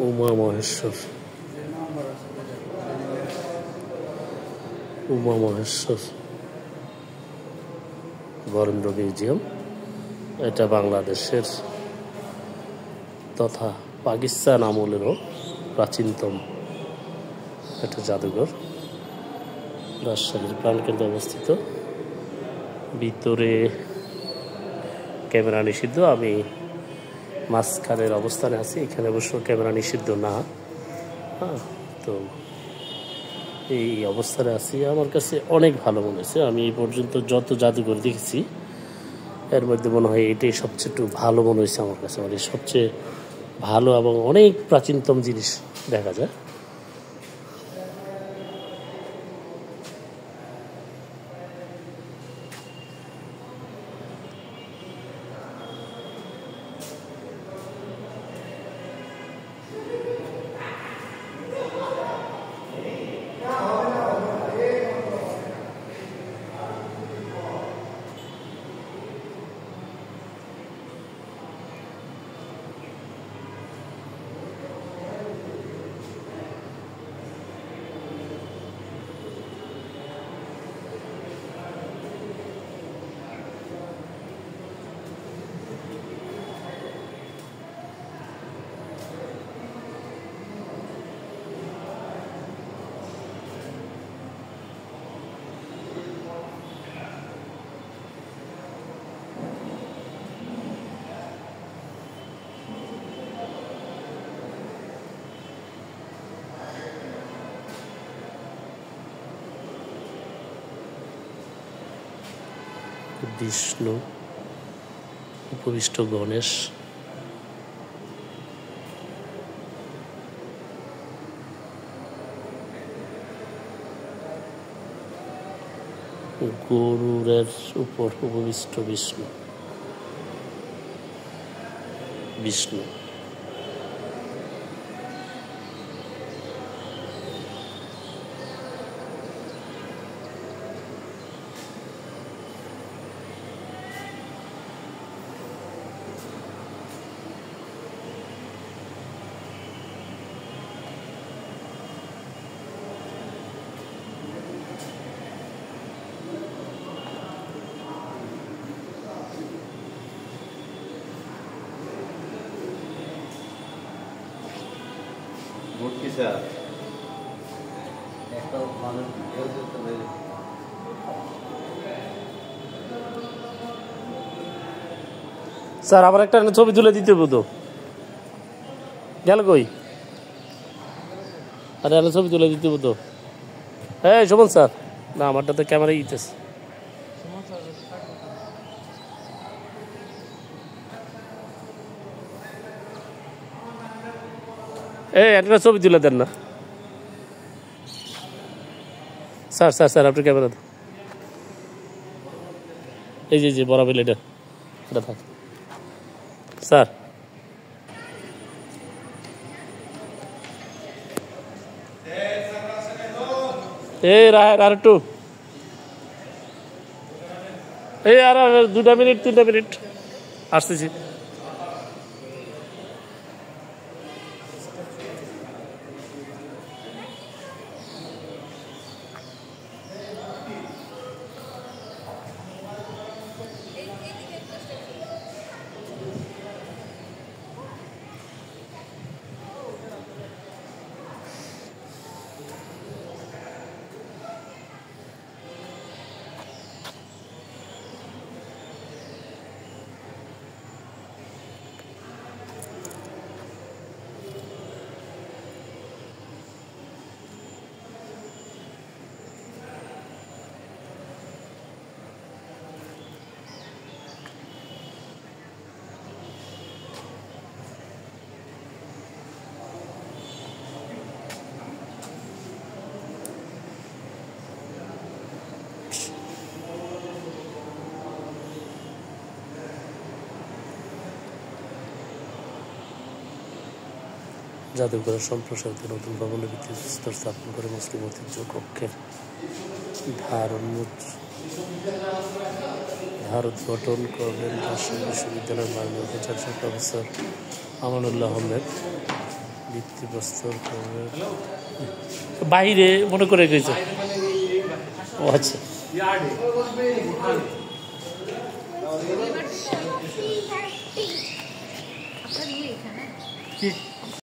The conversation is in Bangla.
উমা মহেশ্বর, উমা মহেশ্বর বরেন্দ্র মিউজিয়াম। এটা বাংলাদেশের তথা পাকিস্তান আমলেরও প্রাচীনতম একটা জাদুঘর, রাজশাহীর প্রাণকেন্দ্রে অবস্থিত। ভিতরে ক্যামেরা নিষিদ্ধ, আমি মাঝখানের অবস্থানে আছি। এখানে অবশ্য ক্যামেরা নিষিদ্ধ না, তো এই অবস্থানে আছি। আমার কাছে অনেক ভালো মনে হয়েছে। আমি এই পর্যন্ত যত জাদুঘর দেখেছি এর মধ্যে মনে হয় এটাই সবচেয়ে একটু ভালো মনে হয়েছে আমার কাছে। মানে সবচেয়ে ভালো এবং অনেক প্রাচীনতম জিনিস দেখা যায়। বিষ্ণু, উপবিষ্ট গণেশ, গরুরের উপর উপবিষ্ট বিষ্ণু, বিষ্ণু স্যার আবার একটা ছবি তুলে দিতে হবে তো, গেল কই? আরে আরে ছবি তুলে দিতে হবে তো। হ্যাঁ সুমন স্যার, না আমারটা তো ক্যামেরা ইতেছে। একটা ছবি তুলে দেন না স্যার। স্যার স্যার আপনার ক্যামেরা তো এই যে বরাবর এটা এটা থাক স্যার। এই আর একটু, এই আর 2 মিনিট 3 মিনিট আসতেছি। জাদুঘরের সম্প্রসারিত নতুন ভবনের ভিত্তিস্তর স্থাপন করে মুসলিম ঐতিহ্য কক্ষের ধারোদ্ঘাটন করলেন রাজশাহী বিশ্ববিদ্যালয়ের মাননীয় উপাচার্য প্রফেসর আমানুল্লাহ আহমেদ। ভিত্তিপ্রস্তর বাইরে মনে করে গেছে। ও আচ্ছা, কি